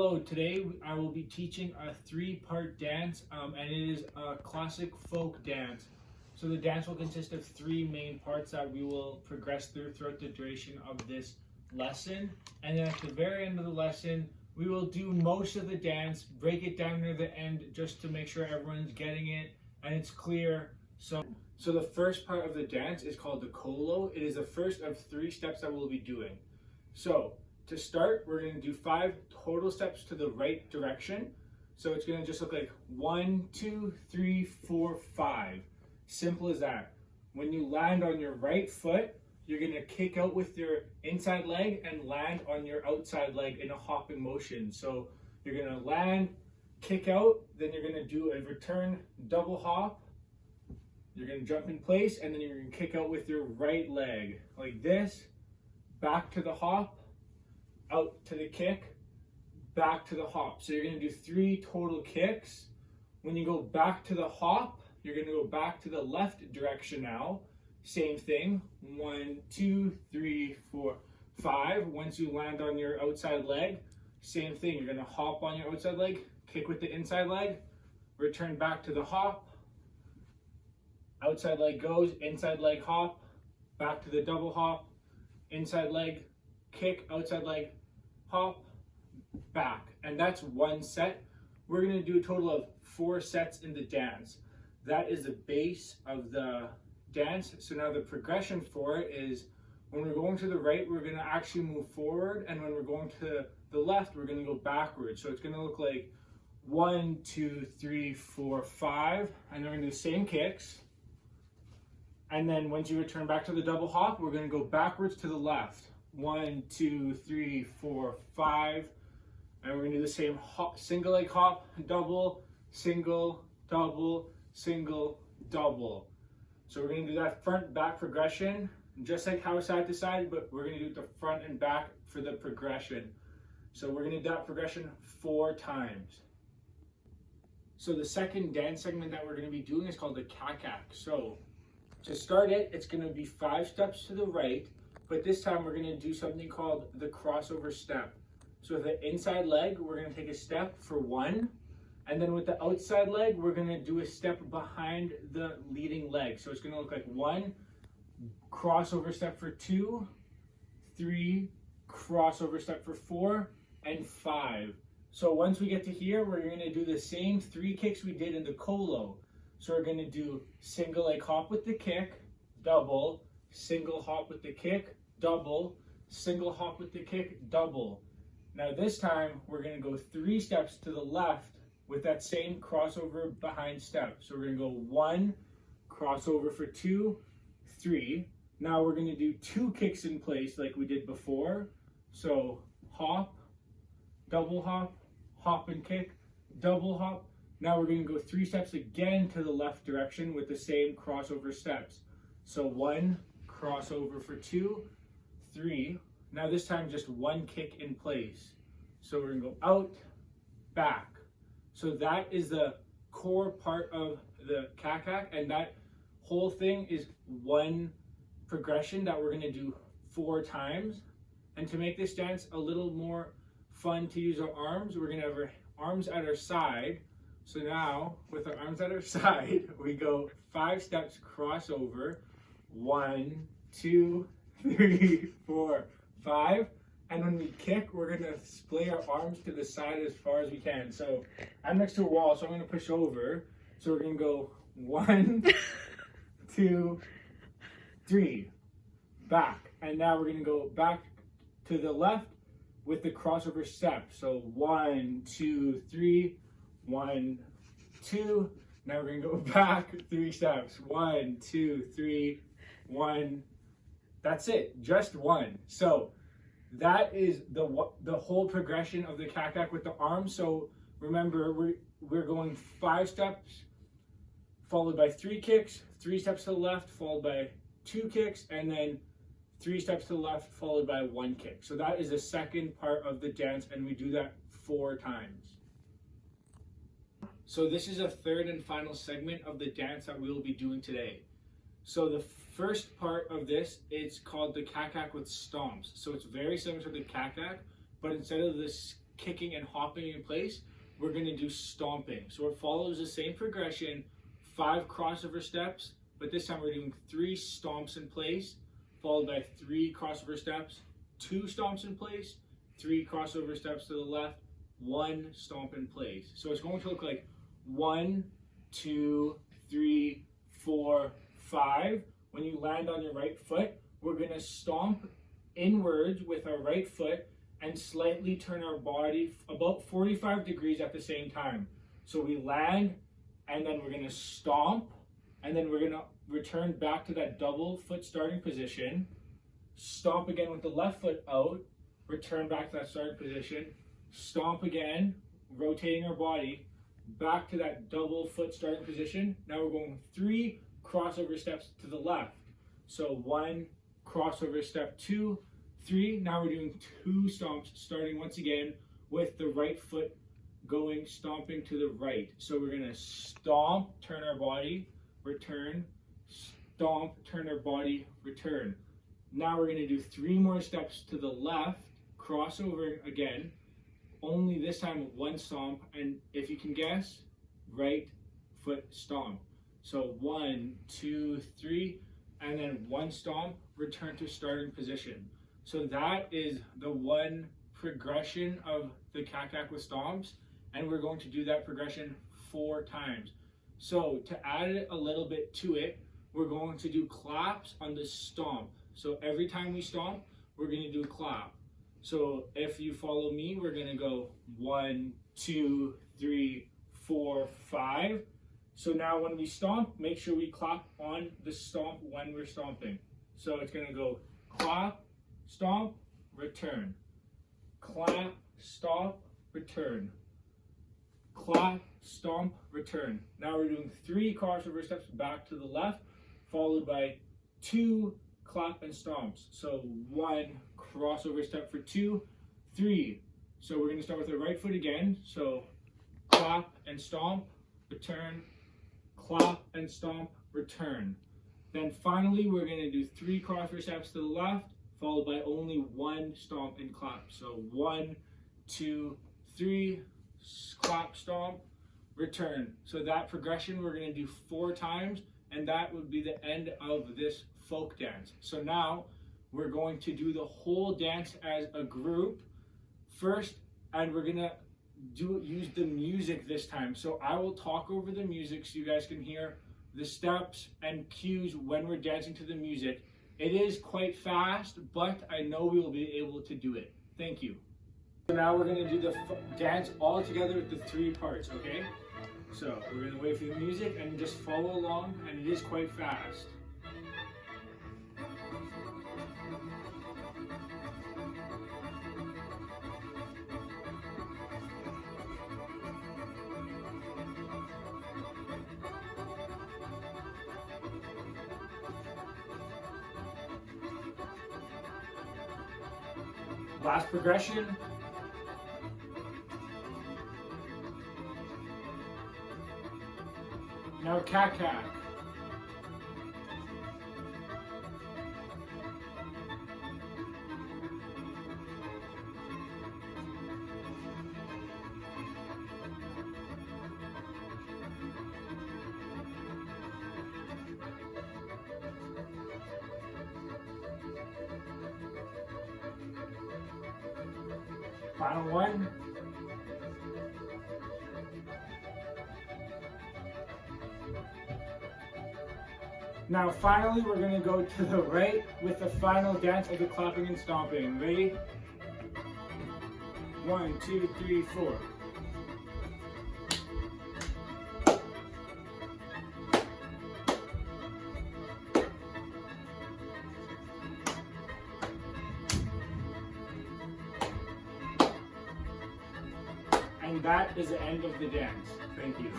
Hello, today I will be teaching a three-part dance and it is a classic folk dance. So the dance will consist of three main parts that we will progress throughout the duration of this lesson. And then at the very end of the lesson, we will do most of the dance, break it down near the end just to make sure everyone's getting it and it's clear. So the first part of the dance is called the colo. It is the first of three steps that we'll be doing. So to start, we're going to do 5 total steps to the right direction. So it's going to just look like 1, 2, 3, 4, 5. Simple as that. When you land on your right foot, you're going to kick out with your inside leg and land on your outside leg in a hopping motion. So you're going to land, kick out, then you're going to do a return double hop. You're going to jump in place, and then you're going to kick out with your right leg like this, back to the hop, out to the kick, back to the hop. So you're going to do 3 total kicks. When you go back to the hop, you're going to go back to the left direction now. Same thing. 1, 2, 3, 4, 5. Once you land on your outside leg, same thing. You're going to hop on your outside leg, kick with the inside leg, return back to the hop. Outside leg goes, inside leg hop, back to the double hop, inside leg, kick, outside leg, hop, back. And that's one set. We're going to do a total of 4 sets in the dance. That is the base of the dance. So now the progression for it is when we're going to the right, we're going to actually move forward. And when we're going to the left, we're going to go backwards. So it's going to look like 1, 2, 3, 4, 5. And then we're going to do the same kicks. And then once you return back to the double hop, we're going to go backwards to the left. 1, 2, 3, 4, 5. And we're going to do the same hop, single leg hop, double, single, double, single, double. So we're going to do that front back progression, just like how side to side, but we're going to do the front and back for the progression. So we're going to do that progression 4 times. So the second dance segment that we're going to be doing is called the kakak. So to start it, it's going to be 5 steps to the right, but this time we're going to do something called the crossover step. So with the inside leg, we're going to take a step for 1, and then with the outside leg, we're going to do a step behind the leading leg. So it's going to look like 1, crossover step for 2, 3, crossover step for 4, and 5. So once we get to here, we're going to do the same 3 kicks we did in the colo. So we're going to do single leg hop with the kick, double, single hop with the kick, double, single hop with the kick, double. Now this time we're going to go 3 steps to the left with that same crossover behind step. So we're going to go 1, crossover for 2, 3. Now we're going to do 2 kicks in place like we did before. So hop, double hop, hop and kick, double hop. Now we're going to go 3 steps again to the left direction with the same crossover steps. So 1, crossover for 2, 3. Now this time just 1 kick in place. So we're going to go out, back. So that is the core part of the kakak, and that whole thing is one progression that we're going to do 4 times. And to make this dance a little more fun to use our arms, we're going to have our arms at our side. So now, with our arms at our side, we go 5 steps crossover. 1, 2, 3, 4, 5. And when we kick, we're going to splay our arms to the side as far as we can. So I'm next to a wall, so I'm going to push over. So we're going to go 1, 2, 3, back. And now we're going to go back to the left with the crossover step. So 1, 2, 3. 1, 2. Now we're going to go back 3 steps. 1, 2, 3, 1. That's it. Just 1. So that is the whole progression of the kakak with the arms. So remember, we're going 5 steps, followed by 3 kicks, 3 steps to the left, followed by 2 kicks, and then 3 steps to the left, followed by 1 kick. So that is the second part of the dance, and we do that 4 times. So this is a third and final segment of the dance that we will be doing today. So the first part of this is called the kakak with stomps. So it's very similar to the kakak, but instead of this kicking and hopping in place, we're going to do stomping. So it follows the same progression, 5 crossover steps, but this time we're doing 3 stomps in place, followed by 3 crossover steps, 2 stomps in place, 3 crossover steps to the left, 1 stomp in place. So it's going to look like 1, 2, 3, 4, 5. When you land on your right foot, we're going to stomp inwards with our right foot and slightly turn our body about 45 degrees at the same time. So we land, and then we're going to stomp, and then we're going to return back to that double foot starting position, stomp again with the left foot out, return back to that starting position, stomp again, rotating our body, back to that double foot starting position. Now we're going 3 crossover steps to the left. So 1 crossover step, 2, 3. Now we're doing 2 stomps, starting once again with the right foot going, stomping to the right. So we're gonna stomp, turn our body, return, stomp, turn our body, return. Now we're gonna do 3 more steps to the left, crossover again, only this time 1 stomp, and if you can guess, right foot stomp. So 1, 2, 3, and then 1 stomp, return to starting position. So that is the 1 progression of the kak with stomps, and we're going to do that progression 4 times. So to add a little bit to it, we're going to do claps on the stomp. So every time we stomp, we're going to do a clap. So if you follow me, we're going to go 1, 2, 3, 4, 5. So now when we stomp, make sure we clap on the stomp when we're stomping. So it's going to go clap, stomp, return. Clap, stomp, return. Clap, stomp, return. Now we're doing 3 crossover steps back to the left, followed by 2 clap and stomps. So 1 crossover step for 2, 3. So we're going to start with the right foot again. So clap and stomp, return. Clap and stomp, return. Then finally, we're going to do 3 crossover steps to the left, followed by only 1 stomp and clap. So 1, 2, 3, clap, stomp, return. So that progression we're going to do 4 times, and that would be the end of this folk dance. So now we're going to do the whole dance as a group first, and we're going to use the music this time. So I will talk over the music so you guys can hear the steps and cues when we're dancing to the music. It is quite fast, but I know we will be able to do it. Thank you. So now we're going to do the dance all together with the 3 parts, okay? So we're going to wait for the music and just follow along, and it is quite fast. Last progression. Now kak. Final one. Now finally we're going to go to the right with the final dance of the clapping and stomping. Ready? 1, 2, 3, 4. And that is the end of the dance. Thank you.